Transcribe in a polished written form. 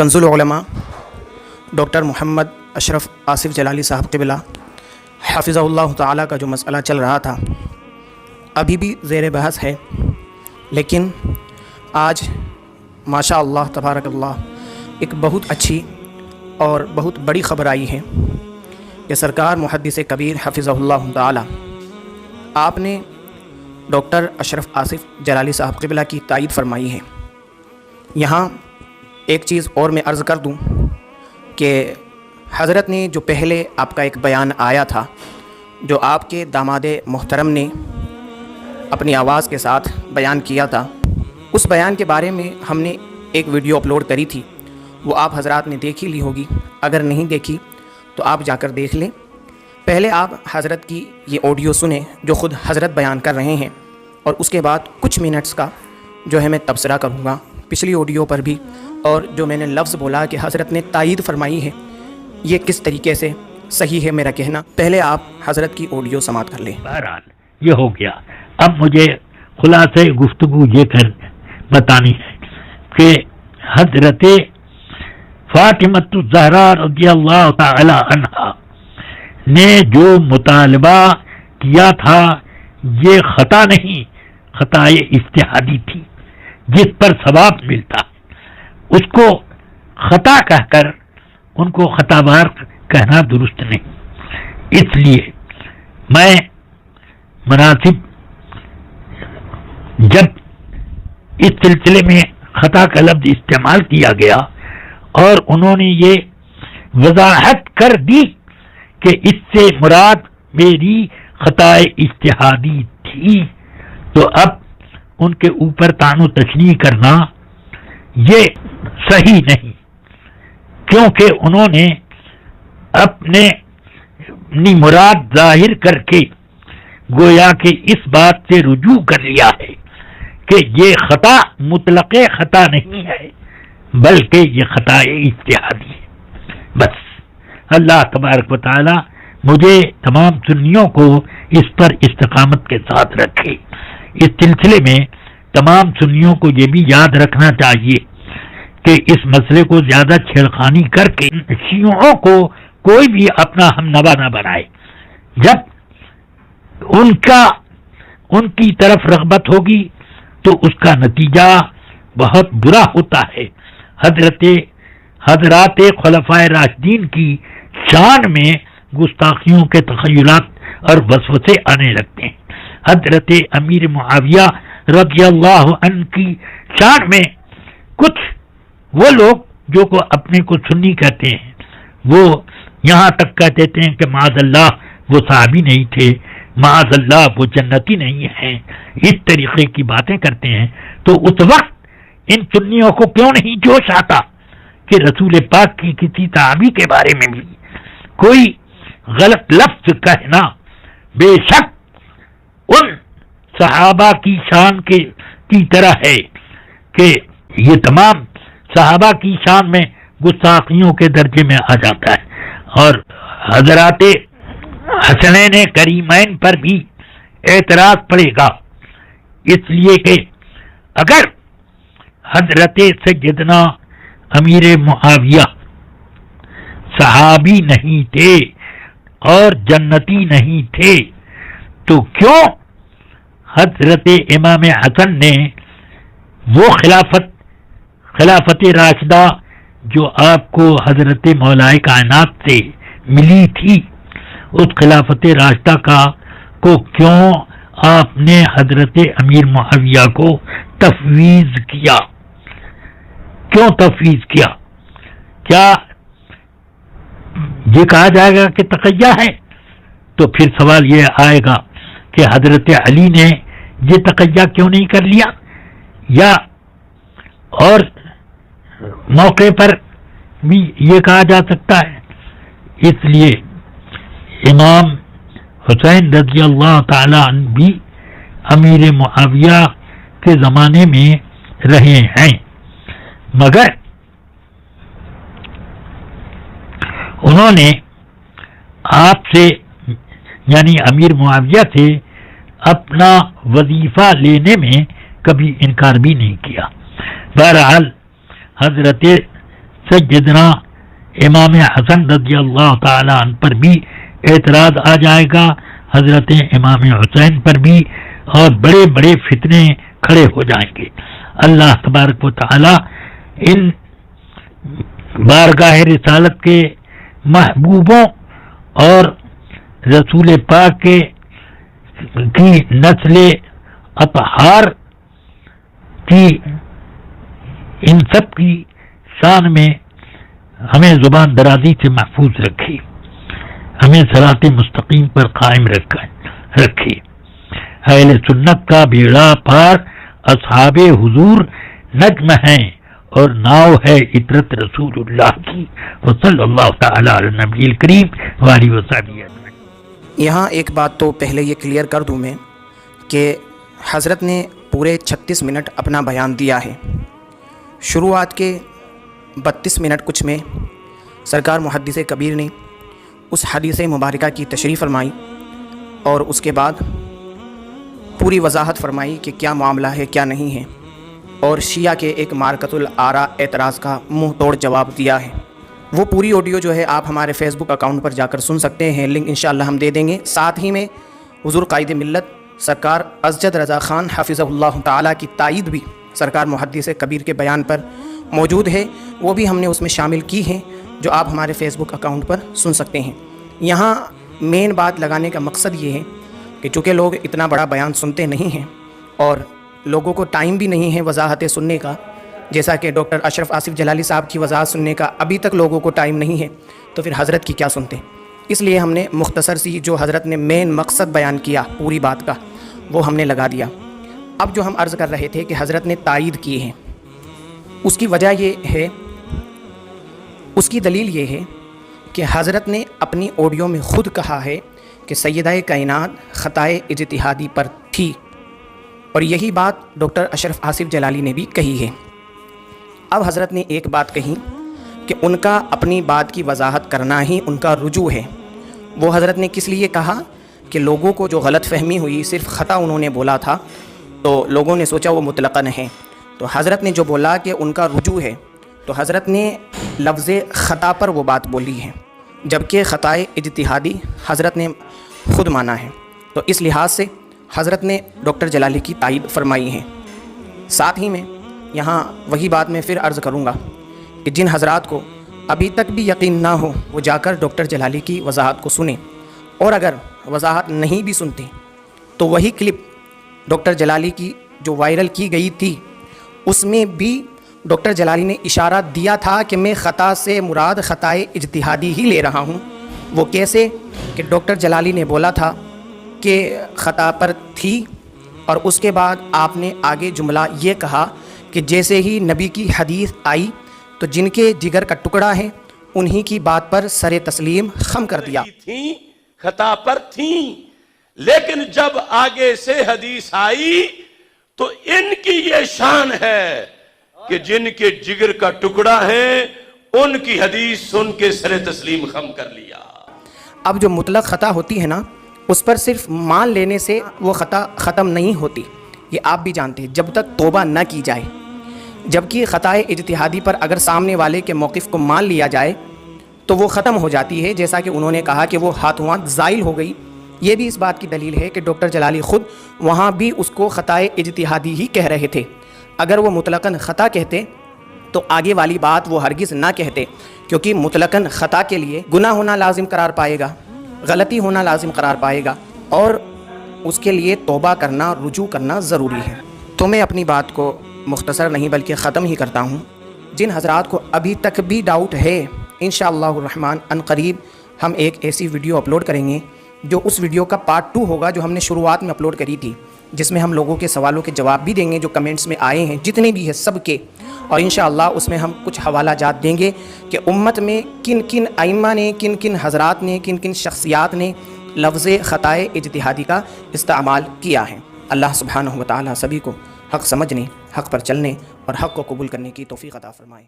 کنزُ العلماء ڈاکٹر محمد اشرف آصف جلالی صاحب قبلہ حافظہ اللہ تعالیٰ کا جو مسئلہ چل رہا تھا ابھی بھی زیر بحث ہے، لیکن آج ماشاء اللہ تبارک اللہ ایک بہت اچھی اور بہت بڑی خبر آئی ہے کہ سرکار محدث کبیر حفظہ اللہ تعالیٰ آپ نے ڈاکٹر اشرف آصف جلالی صاحب قبلہ کی تائید فرمائی ہے۔ یہاں ایک چیز اور میں عرض کر دوں کہ حضرت نے جو پہلے آپ کا ایک بیان آیا تھا جو آپ کے داماد محترم نے اپنی آواز کے ساتھ بیان کیا تھا، اس بیان کے بارے میں ہم نے ایک ویڈیو اپلوڈ کری تھی، وہ آپ حضرات نے دیکھ ہی لی ہوگی، اگر نہیں دیکھی تو آپ جا کر دیکھ لیں۔ پہلے آپ حضرت کی یہ آڈیو سنیں جو خود حضرت بیان کر رہے ہیں، اور اس کے بعد کچھ منٹس کا جو ہے میں تبصرہ کروں گا پچھلی آڈیو پر بھی، اور جو میں نے لفظ بولا کہ حضرت نے تائید فرمائی ہے یہ کس طریقے سے صحیح ہے میرا کہنا۔ پہلے آپ حضرت کی آڈیو سماعت کر لیں۔ بہرحال یہ ہو گیا، اب مجھے خلاصہ گفتگو یہ کر بتانی ہے کہ حضرت فاطمۃ الزہرا رضی اللہ تعالی عنہا نے جو مطالبہ کیا تھا یہ خطا نہیں، خطا اجتہادی تھی جس پر ثواب ملتا، اس کو خطا کہہ کر ان کو خطا بار کہنا درست نہیں۔ اس لیے میں مناسب جب اس سلسلے میں خطا کا لفظ استعمال کیا گیا اور انہوں نے یہ وضاحت کر دی کہ اس سے مراد میری خطا اجتہادی تھی، تو اب ان کے اوپر طعن و تشنیع کرنا یہ صحیح نہیں، کیونکہ انہوں نے اپنی مراد ظاہر کر کے گویا کہ اس بات سے رجوع کر لیا ہے کہ یہ خطا مطلق خطا نہیں ہے بلکہ یہ خطا اجتہادی ہے۔ بس اللہ تبارک و تعالی مجھے تمام سنیوں کو اس پر استقامت کے ساتھ رکھے۔ اس سلسلے میں تمام سنیوں کو یہ بھی یاد رکھنا چاہیے کہ اس مسئلے کو زیادہ چھیڑخانی کر کے شیعوں کو کوئی بھی اپنا ہم نوا نہ بنائے۔ جب ان کی طرف رغبت ہوگی تو اس کا نتیجہ بہت برا ہوتا ہے۔ حضرات خلفائے راشدین کی شان میں گستاخیوں کے تخیلات اور وسوسے آنے لگتے ہیں۔ حضرت امیر معاویہ رضی اللہ عنہ کی شان میں کچھ وہ لوگ جو کو اپنے کو سنی کہتے ہیں، وہ یہاں تک کہہ دیتے ہیں کہ معاذ اللہ وہ صحابی نہیں تھے، معاذ اللہ وہ جنتی نہیں ہیں، اس طریقے کی باتیں کرتے ہیں۔ تو اس وقت ان سنیوں کو کیوں نہیں جوش آتا کہ رسول پاک کی کسی صحابی کے بارے میں بھی کوئی غلط لفظ کہنا بے شک ان صحابہ کی شان کی طرح ہے کہ یہ تمام صحابہ کی شان میں گستاخیوں کے درجے میں آ جاتا ہے۔ اور حضرات حسنین کریمین پر بھی اعتراض پڑے گا، اس لیے کہ اگر حضرت سیدنا امیر معاویہ صحابی نہیں تھے اور جنتی نہیں تھے تو کیوں حضرت امام حسن نے وہ خلافت راشدہ جو آپ کو حضرت مولا کائنات سے ملی تھی، اس خلافت راشدہ کو کیوں آپ نے حضرت امیر معاویہ کو تفویض کیا؟ کیوں تفویض کیا؟ کیا یہ کہا جائے گا کہ تقیہ ہے؟ تو پھر سوال یہ آئے گا کہ حضرت علی نے یہ تقیہ کیوں نہیں کر لیا، یا اور موقع پر بھی یہ کہا جا سکتا ہے۔ اس لیے امام حسین رضی اللہ تعالی عنہ بھی امیر معاویہ کے زمانے میں رہے ہیں، مگر انہوں نے آپ سے یعنی امیر معاویہ سے اپنا وظیفہ لینے میں کبھی انکار بھی نہیں کیا۔ بہرحال حضرت سیدنا امام حسن رضی اللہ تعالی عنہ پر بھی اعتراض آ جائے گا، حضرت امام حسین پر بھی، اور بڑے بڑے فتنے کھڑے ہو جائیں گے۔ اللہ تبارک و تعالی ان بارگاہ رسالت کے محبوبوں اور رسول پاک کی نسل اطہار کی ان سب کی شان میں ہمیں زبان درازی سے محفوظ رکھی، ہمیں صراط مستقیم پر قائم رکھی۔ اہل سنت کا بیڑا پار اصحاب حضور نجم ہیں اور ناؤ ہے عطرت رسول اللہ کی، وصلی اللہ تعالی علی النبی الکریم وآلہ وصحبہ اجمعین۔ یہاں ایک بات تو پہلے یہ کلیئر کر دوں میں کہ حضرت نے پورے 36 منٹ اپنا بیان دیا ہے۔ شروعات کے 32 منٹ کچھ میں سرکار محدث کبیر نے اس حدیث مبارکہ کی تشریح فرمائی اور اس کے بعد پوری وضاحت فرمائی کہ کیا معاملہ ہے کیا نہیں ہے، اور شیعہ کے ایک مارکۃ الآراء اعتراض کا منہ توڑ جواب دیا ہے۔ وہ پوری آڈیو جو ہے آپ ہمارے فیس بک اکاؤنٹ پر جا کر سن سکتے ہیں، لنک انشاءاللہ ہم دے دیں گے۔ ساتھ ہی میں حضور قائد ملت سرکار ازجد رضا خان حفظہ اللہ تعالیٰ کی تائید بھی سرکار محدث کبیر کے بیان پر موجود ہے، وہ بھی ہم نے اس میں شامل کی ہے، جو آپ ہمارے فیس بک اکاؤنٹ پر سن سکتے ہیں۔ یہاں مین بات لگانے کا مقصد یہ ہے کہ چونکہ لوگ اتنا بڑا بیان سنتے نہیں ہیں اور لوگوں کو ٹائم بھی نہیں ہے وضاحتیں سننے کا، جیسا کہ ڈاکٹر اشرف آصف جلالی صاحب کی وضاحت سننے کا ابھی تک لوگوں کو ٹائم نہیں ہے، تو پھر حضرت کی کیا سنتے؟ اس لیے ہم نے مختصر سی جو حضرت نے مین مقصد بیان کیا پوری بات کا وہ ہم نے لگا دیا۔ اب جو ہم عرض کر رہے تھے کہ حضرت نے تائید کی ہے، اس کی وجہ یہ ہے، اس کی دلیل یہ ہے کہ حضرت نے اپنی آڈیو میں خود کہا ہے کہ سیدہ کائنات خطائے اجتہادی پر تھی، اور یہی بات ڈاکٹر اشرف آصف جلالی نے بھی کہی ہے۔ اب حضرت نے ایک بات کہی کہ ان کا اپنی بات کی وضاحت کرنا ہی ان کا رجوع ہے۔ وہ حضرت نے کس لیے کہا کہ لوگوں کو جو غلط فہمی ہوئی، صرف خطا انہوں نے بولا تھا تو لوگوں نے سوچا وہ مطلقاً ہے، تو حضرت نے جو بولا کہ ان کا رجوع ہے، تو حضرت نے لفظ خطا پر وہ بات بولی ہے، جبکہ خطائے اجتہادی حضرت نے خود مانا ہے، تو اس لحاظ سے حضرت نے ڈاکٹر جلالی کی تائید فرمائی ہے۔ ساتھ ہی میں یہاں وہی بات میں پھر عرض کروں گا کہ جن حضرات کو ابھی تک بھی یقین نہ ہو وہ جا کر ڈاکٹر جلالی کی وضاحت کو سنیں، اور اگر وضاحت نہیں بھی سنتے تو وہی کلپ ڈاکٹر جلالی کی جو وائرل کی گئی تھی اس میں بھی ڈاکٹر جلالی نے اشارہ دیا تھا کہ میں خطا سے مراد خطائے اجتہادی ہی لے رہا ہوں۔ وہ کیسے کہ ڈاکٹر جلالی نے بولا تھا کہ خطا پر تھی، اور اس کے بعد آپ نے آگے جملہ یہ کہا کہ جیسے ہی نبی کی حدیث آئی تو جن کے جگر کا ٹکڑا ہے انہی کی بات پر سر تسلیم خم کر دیا۔ خطا پر تھیں، لیکن جب آگے سے حدیث آئی تو ان کی یہ شان ہے کہ جن کے جگر کا ٹکڑا ہے ان کی حدیث سن کے سر تسلیم خم کر لیا۔ اب جو مطلق خطا ہوتی ہے نا، اس پر صرف مان لینے سے وہ خطا ختم نہیں ہوتی، یہ آپ بھی جانتے ہیں، جب تک توبہ نہ کی جائے۔ جبکہ خطائے اجتہادی پر اگر سامنے والے کے موقف کو مان لیا جائے تو وہ ختم ہو جاتی ہے، جیسا کہ انہوں نے کہا کہ وہ ہاتھوں ہاتھ زائل ہو گئی۔ یہ بھی اس بات کی دلیل ہے کہ ڈاکٹر جلالی خود وہاں بھی اس کو خطائے اجتہادی ہی کہہ رہے تھے۔ اگر وہ مطلقاً خطا کہتے تو آگے والی بات وہ ہرگز نہ کہتے، کیونکہ مطلقاً خطا کے لیے گناہ ہونا لازم قرار پائے گا، غلطی ہونا لازم قرار پائے گا، اور اس کے لیے توبہ کرنا، رجوع کرنا ضروری ہے۔ تو میں اپنی بات کو مختصر نہیں بلکہ ختم ہی کرتا ہوں۔ جن حضرات کو ابھی تک بھی ڈاؤٹ ہے، انشاءاللہ الرحمن عنقریب ہم ایک ایسی ویڈیو اپلوڈ کریں گے جو اس ویڈیو کا پارٹ 2 ہوگا جو ہم نے شروعات میں اپلوڈ کری تھی، جس میں ہم لوگوں کے سوالوں کے جواب بھی دیں گے جو کمنٹس میں آئے ہیں، جتنے بھی ہیں سب کے، اور انشاءاللہ اس میں ہم کچھ حوالہ جات دیں گے کہ امت میں کن کن ائمہ نے، کن کن حضرات نے، کن کن شخصیات نے لفظ خطائے اجتہادی کا استعمال کیا ہے۔ اللہ سبحانہ و تعالی سبھی کو حق سمجھنے، حق پر چلنے اور حق کو قبول کرنے کی توفیق عطا فرمائے۔